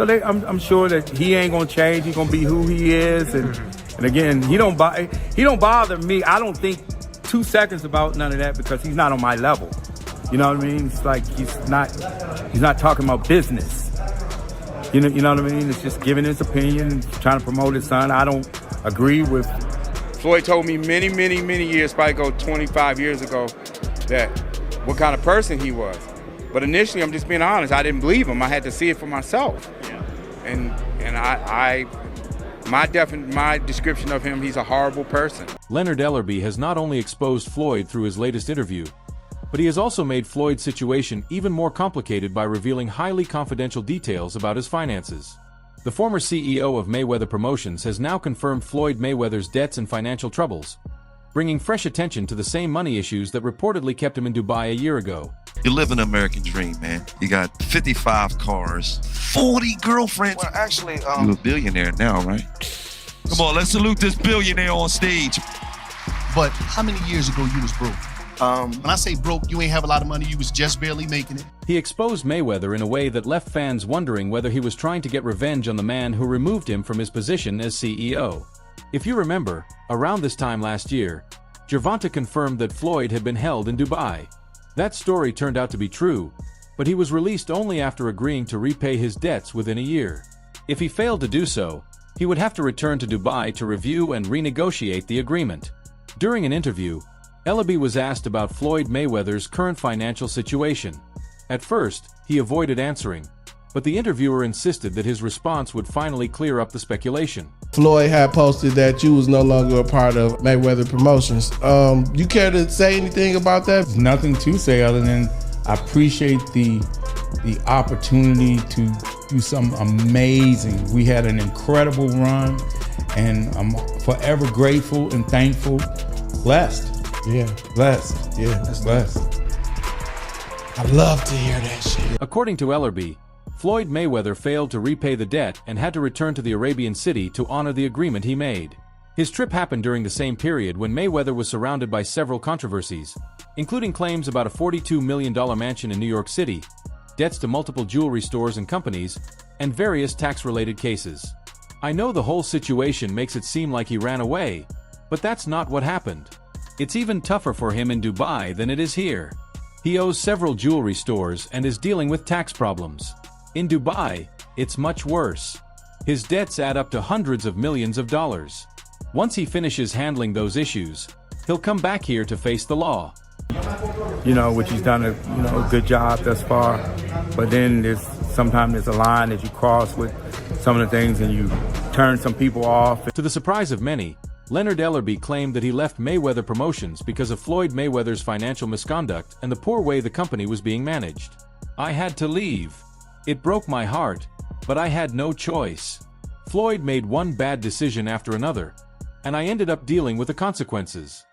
So I'm sure that he ain't gonna change. He's gonna be who he is, and again, he don't bother me. I don't think 2 seconds about none of that because he's not on my level. You know what I mean? It's like he's not talking about business. You know what I mean? It's just giving his opinion, trying to promote his son. I don't agree with. Floyd told me many years, probably go 25 years ago, that what kind of person he was. But initially, I'm just being honest, I didn't believe him. I had to see it for myself. Yeah. And my description of him, he's a horrible person. Leonard Ellerbe has not only exposed Floyd through his latest interview, but he has also made Floyd's situation even more complicated by revealing highly confidential details about his finances. The former CEO of Mayweather Promotions has now confirmed Floyd Mayweather's debts and financial troubles, bringing fresh attention to the same money issues that reportedly kept him in Dubai a year ago. You live an American dream, man. You got 55 cars, 40 girlfriends. Well, actually, you're a billionaire now, right? Come on, let's salute this billionaire on stage. But how many years ago you was broke? When I say broke, you ain't have a lot of money, you was just barely making it. He exposed Mayweather in a way that left fans wondering whether he was trying to get revenge on the man who removed him from his position as CEO. If you remember, around this time last year, Gervonta confirmed that Floyd had been held in Dubai. That story turned out to be true, but he was released only after agreeing to repay his debts within a year. If he failed to do so, he would have to return to Dubai to review and renegotiate the agreement. During an interview, Ellerbe was asked about Floyd Mayweather's current financial situation. At first, he avoided answering, but the interviewer insisted that his response would finally clear up the speculation. Floyd had posted that you was no longer a part of Mayweather Promotions. You care to say anything about that? There's nothing to say other than I appreciate the opportunity to do something amazing. We had an incredible run, and I'm forever grateful and thankful, blessed. Yeah. Blessed. Yeah. That's blessed. I love to hear that shit. According to Ellerbe, Floyd Mayweather failed to repay the debt and had to return to the Arabian city to honor the agreement he made. His trip happened during the same period when Mayweather was surrounded by several controversies, including claims about a $42 million mansion in New York City, debts to multiple jewelry stores and companies, and various tax-related cases. I know the whole situation makes it seem like he ran away, but that's not what happened. It's even tougher for him in Dubai than it is here. He owes several jewelry stores and is dealing with tax problems. In Dubai, it's much worse. His debts add up to hundreds of millions of dollars. Once he finishes handling those issues, he'll come back here to face the law. You know, which he's done a good job thus far, but then sometimes there's a line that you cross with some of the things and you turn some people off. To the surprise of many, Leonard Ellerbe claimed that he left Mayweather Promotions because of Floyd Mayweather's financial misconduct and the poor way the company was being managed. I had to leave. It broke my heart, but I had no choice. Floyd made one bad decision after another, and I ended up dealing with the consequences.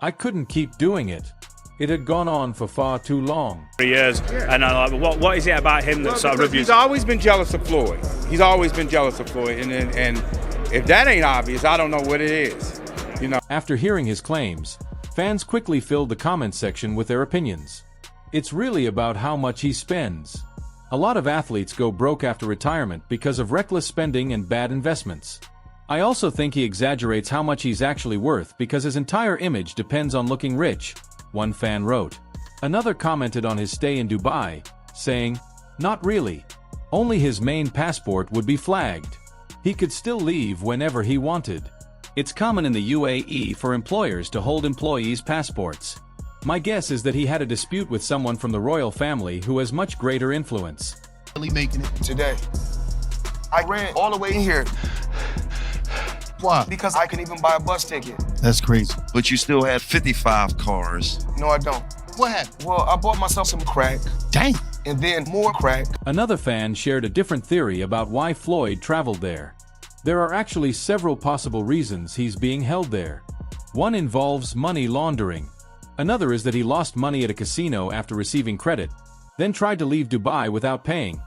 I couldn't keep doing it. It had gone on for far too long. He is, and what is it about him that sort of reviews? He's always been jealous of Floyd. He's always been jealous of Floyd, and if that ain't obvious, I don't know what it is. You know. After hearing his claims, fans quickly filled the comments section with their opinions. It's really about how much he spends. A lot of athletes go broke after retirement because of reckless spending and bad investments. I also think he exaggerates how much he's actually worth because his entire image depends on looking rich, one fan wrote. Another commented on his stay in Dubai, saying, "Not really. Only his main passport would be flagged. He could still leave whenever he wanted." It's common in the UAE for employers to hold employees' passports. My guess is that he had a dispute with someone from the royal family who has much greater influence. Making it Today, I ran all the way in here. Why? Because I couldn't even buy a bus ticket. That's crazy. But you still had 55 cars. No, I don't. What happened? Well, I bought myself some crack. Dang. And then more crack. Another fan shared a different theory about why Floyd traveled there. There are actually several possible reasons he's being held there. One involves money laundering. Another is that he lost money at a casino after receiving credit, then tried to leave Dubai without paying,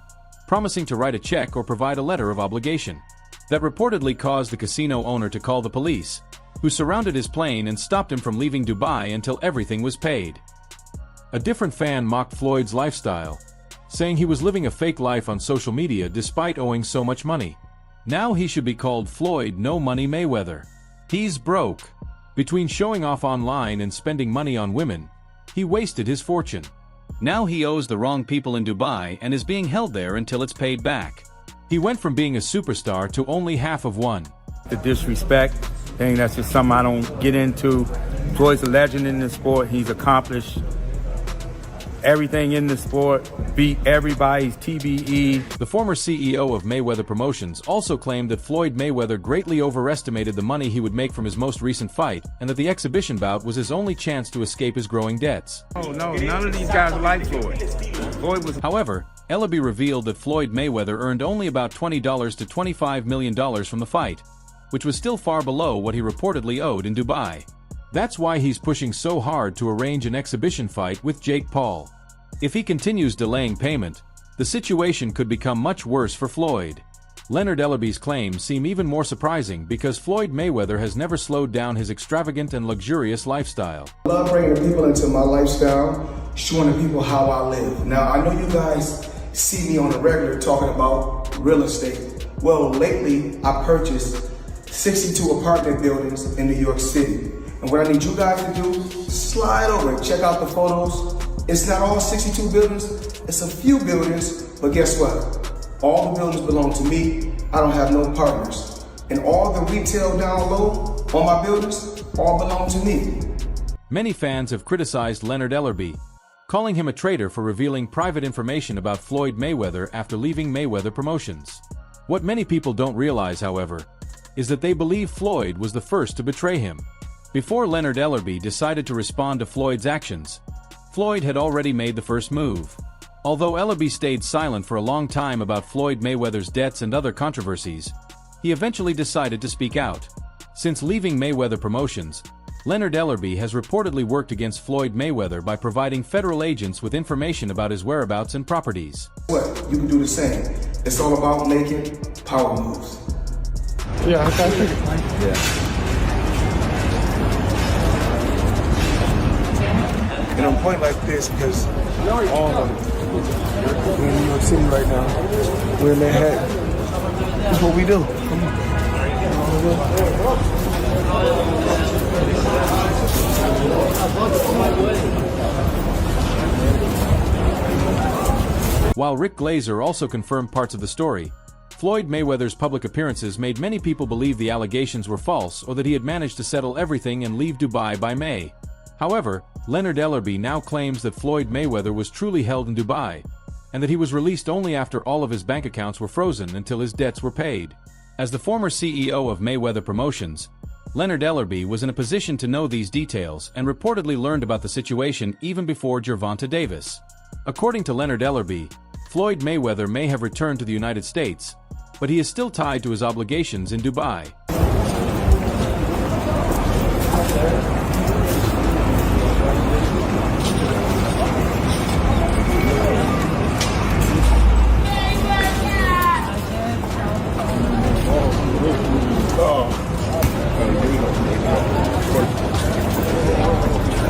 promising to write a check or provide a letter of obligation. That reportedly caused the casino owner to call the police, who surrounded his plane and stopped him from leaving Dubai until everything was paid. A different fan mocked Floyd's lifestyle, saying he was living a fake life on social media despite owing so much money. Now he should be called Floyd No Money Mayweather. He's broke. Between showing off online and spending money on women, he wasted his fortune. Now he owes the wrong people in Dubai and is being held there until it's paid back. He went from being a superstar to only half of one. The disrespect thing, that's just something I don't get into. Floyd's a legend in the sport. He's accomplished everything in the sport, beat everybody's TBE. The former CEO of Mayweather Promotions also claimed that Floyd Mayweather greatly overestimated the money he would make from his most recent fight, and that the exhibition bout was his only chance to escape his growing debts. Oh no, none of these guys are like Floyd. Floyd was... However, Ellerbe revealed that Floyd Mayweather earned only about $20 to $25 million from the fight, which was still far below what he reportedly owed in Dubai. That's why he's pushing so hard to arrange an exhibition fight with Jake Paul. If he continues delaying payment, the situation could become much worse for Floyd. Leonard Ellerbe's claims seem even more surprising because Floyd Mayweather has never slowed down his extravagant and luxurious lifestyle. I love bringing the people into my lifestyle, showing the people how I live. Now, I know you guys see me on a regular talking about real estate. Well, lately, I purchased 62 apartment buildings in New York City. And what I need you guys to do, slide over and check out the photos. It's not all 62 buildings, it's a few buildings, but guess what? All the buildings belong to me. I don't have no partners. And all the retail down low on my buildings all belong to me. Many fans have criticized Leonard Ellerbe, calling him a traitor for revealing private information about Floyd Mayweather after leaving Mayweather Promotions. What many people don't realize, however, is that they believe Floyd was the first to betray him. Before Leonard Ellerbe decided to respond to Floyd's actions, Floyd had already made the first move. Although Ellerbe stayed silent for a long time about Floyd Mayweather's debts and other controversies, he eventually decided to speak out. Since leaving Mayweather Promotions, Leonard Ellerbe has reportedly worked against Floyd Mayweather by providing federal agents with information about his whereabouts and properties. What? You can do the same. It's all about making power moves. Yeah, okay. Yeah. And I'm pointing like this because all of them, we're in New York City right now. We're in Manhattan. That's what we do. Come on. While Rick Glazer also confirmed parts of the story, Floyd Mayweather's public appearances made many people believe the allegations were false or that he had managed to settle everything and leave Dubai by May. However, Leonard Ellerbe now claims that Floyd Mayweather was truly held in Dubai, and that he was released only after all of his bank accounts were frozen until his debts were paid. As the former CEO of Mayweather Promotions, Leonard Ellerbe was in a position to know these details and reportedly learned about the situation even before Gervonta Davis. According to Leonard Ellerbe, Floyd Mayweather may have returned to the United States, but he is still tied to his obligations in Dubai.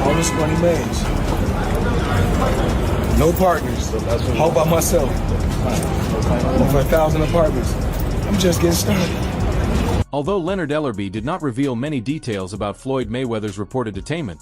All this money made. No partners. All by myself. Over 1,000 apartments. I'm just getting started. Although Leonard Ellerbe did not reveal many details about Floyd Mayweather's reported detainment,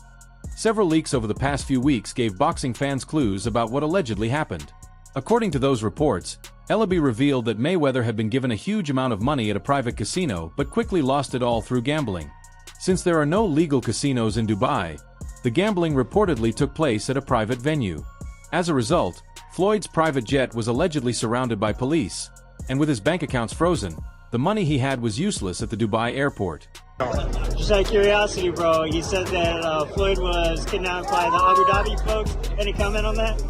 several leaks over the past few weeks gave boxing fans clues about what allegedly happened. According to those reports, Ellerbe revealed that Mayweather had been given a huge amount of money at a private casino but quickly lost it all through gambling. Since there are no legal casinos in Dubai, the gambling reportedly took place at a private venue. As a result, Floyd's private jet was allegedly surrounded by police, and with his bank accounts frozen, the money he had was useless at the Dubai airport. Just out of curiosity, bro, you said that Floyd was kidnapped by the Abu Dhabi folks. Any comment on that?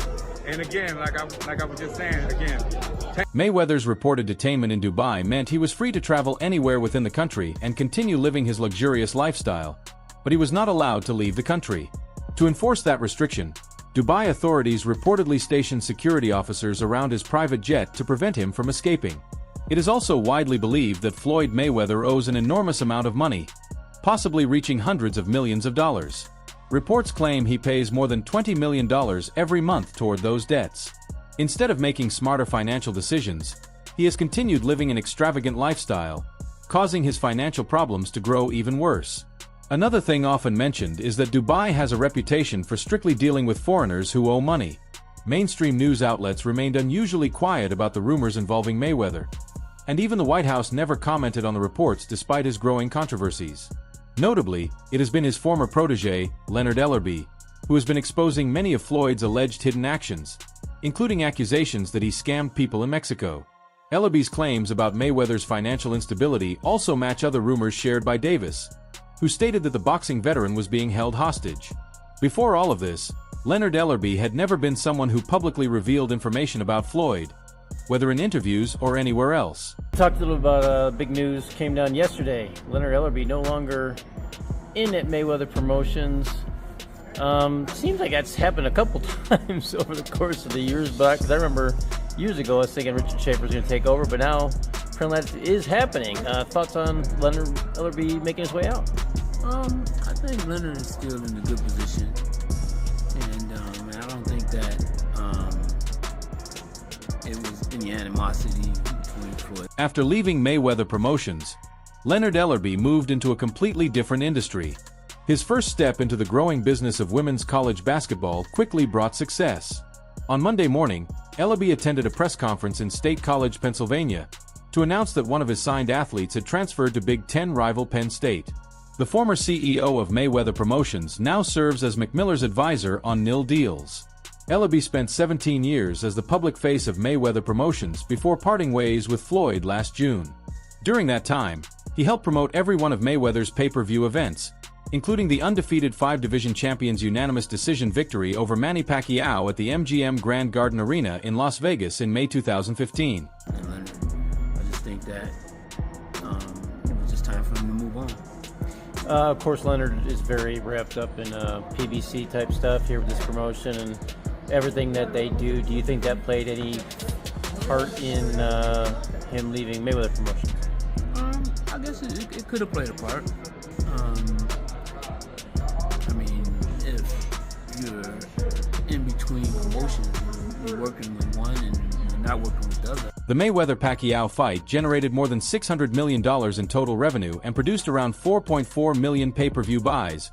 And again, like I was just saying, again. Mayweather's reported detainment in Dubai meant he was free to travel anywhere within the country and continue living his luxurious lifestyle, but he was not allowed to leave the country. To enforce that restriction, Dubai authorities reportedly stationed security officers around his private jet to prevent him from escaping. It is also widely believed that Floyd Mayweather owes an enormous amount of money, possibly reaching hundreds of millions of dollars. Reports claim he pays more than $20 million every month toward those debts. Instead of making smarter financial decisions, he has continued living an extravagant lifestyle, causing his financial problems to grow even worse. Another thing often mentioned is that Dubai has a reputation for strictly dealing with foreigners who owe money. Mainstream news outlets remained unusually quiet about the rumors involving Mayweather, and even the White House never commented on the reports despite his growing controversies. Notably, it has been his former protege, Leonard Ellerbe, who has been exposing many of Floyd's alleged hidden actions, including accusations that he scammed people in Mexico. Ellerbe's claims about Mayweather's financial instability also match other rumors shared by Davis, who stated that the boxing veteran was being held hostage. Before all of this, Leonard Ellerbe had never been someone who publicly revealed information about Floyd, whether in interviews or anywhere else. Talked a little about big news came down yesterday. Leonard Ellerbe no longer in at Mayweather Promotions. Seems like that's happened a couple times over the course of the years back. Because I remember years ago I was thinking Richard Schaefer was going to take over, but now apparently that is happening. Thoughts on Leonard Ellerbe making his way out? I think Leonard is still in a good position, and I don't think that it was any animosity between Floyd. After leaving Mayweather Promotions, Leonard Ellerbe moved into a completely different industry. His first step into the growing business of women's college basketball quickly brought success. On Monday morning, Ellerbe attended a press conference in State College, Pennsylvania, to announce that one of his signed athletes had transferred to Big Ten rival Penn State. The former CEO of Mayweather Promotions now serves as McMiller's advisor on nil deals. Ellerbe spent 17 years as the public face of Mayweather Promotions before parting ways with Floyd last June. During that time, he helped promote every one of Mayweather's pay-per-view events, including the undefeated 5-division champion's unanimous decision victory over Manny Pacquiao at the MGM Grand Garden Arena in Las Vegas in May 2015. And Leonard, I just think that it was just time for him to move on. Of course, Leonard is very wrapped up in PBC type stuff here with this promotion and everything that they do. Do you think that played any part in him leaving Mayweather Promotions? I guess it could have played a part. I mean, if you're in between promotions, you're working with one and you're not working with the other. The Mayweather-Pacquiao fight generated more than $600 million in total revenue and produced around 4.4 million pay-per-view buys,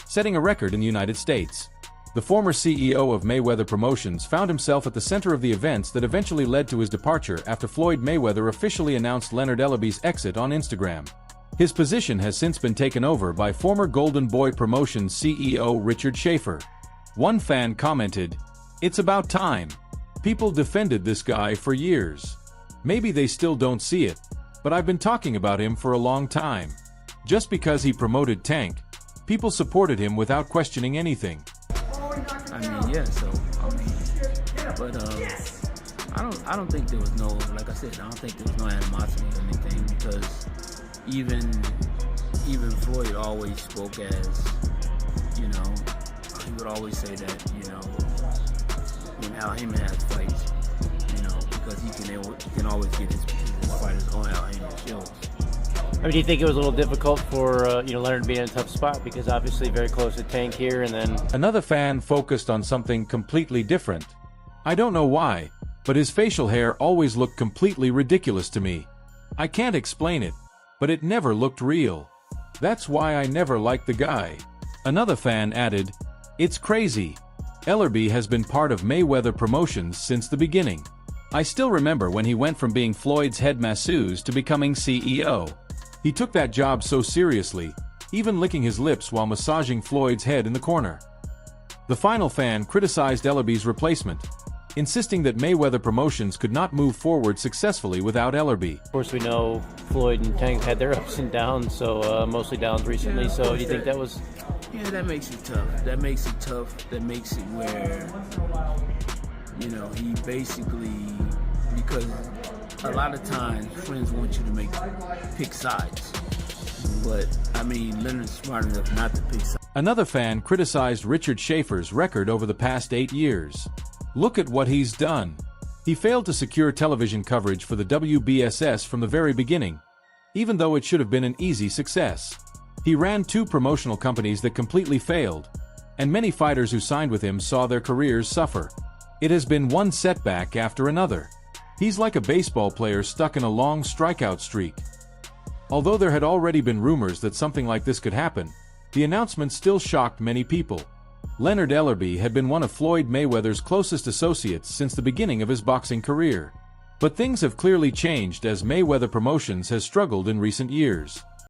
setting a record in the United States. The former CEO of Mayweather Promotions found himself at the center of the events that eventually led to his departure after Floyd Mayweather officially announced Leonard Ellerbe's exit on Instagram. His position has since been taken over by former Golden Boy Promotions CEO Richard Schaefer. One fan commented, "It's about time. People defended this guy for years. Maybe they still don't see it, but I've been talking about him for a long time. Just because he promoted Tank, people supported him without questioning anything." I mean, yeah, so, but I don't think there was no, like I said, I don't think there was no animosity or anything, because even Floyd always spoke as, he would always say that, when Al Heyman has fights, because he can always get his fighters on Al Heyman's shows. I mean, do you think it was a little difficult for Leonard to be in a tough spot, because obviously very close to Tank here, and then... Another fan focused on something completely different. "I don't know why, but his facial hair always looked completely ridiculous to me. I can't explain it, but it never looked real. That's why I never liked the guy." Another fan added, "It's crazy. Ellerbe has been part of Mayweather Promotions since the beginning. I still remember when he went from being Floyd's head masseuse to becoming CEO. He took that job so seriously, even licking his lips while massaging Floyd's head in the corner." The final fan criticized Ellerbe's replacement, insisting that Mayweather Promotions could not move forward successfully without Ellerbe. Of course, we know Floyd and Tank had their ups and downs, so mostly downs recently, so do you think that was... Yeah, that makes it tough. That makes it tough. That makes it where, he basically, because a lot of times friends want you to pick sides. But, I mean, Leonard's smart enough not to pick sides. Another fan criticized Richard Schaefer's record over the past 8 years. "Look at what he's done. He failed to secure television coverage for the WBSS from the very beginning, even though it should have been an easy success. He ran 2 promotional companies that completely failed, and many fighters who signed with him saw their careers suffer. It has been one setback after another. He's like a baseball player stuck in a long strikeout streak. Although there had already been rumors that something like this could happen, the announcement still shocked many people. Leonard Ellerbe had been one of Floyd Mayweather's closest associates since the beginning of his boxing career. But things have clearly changed as Mayweather Promotions has struggled in recent years.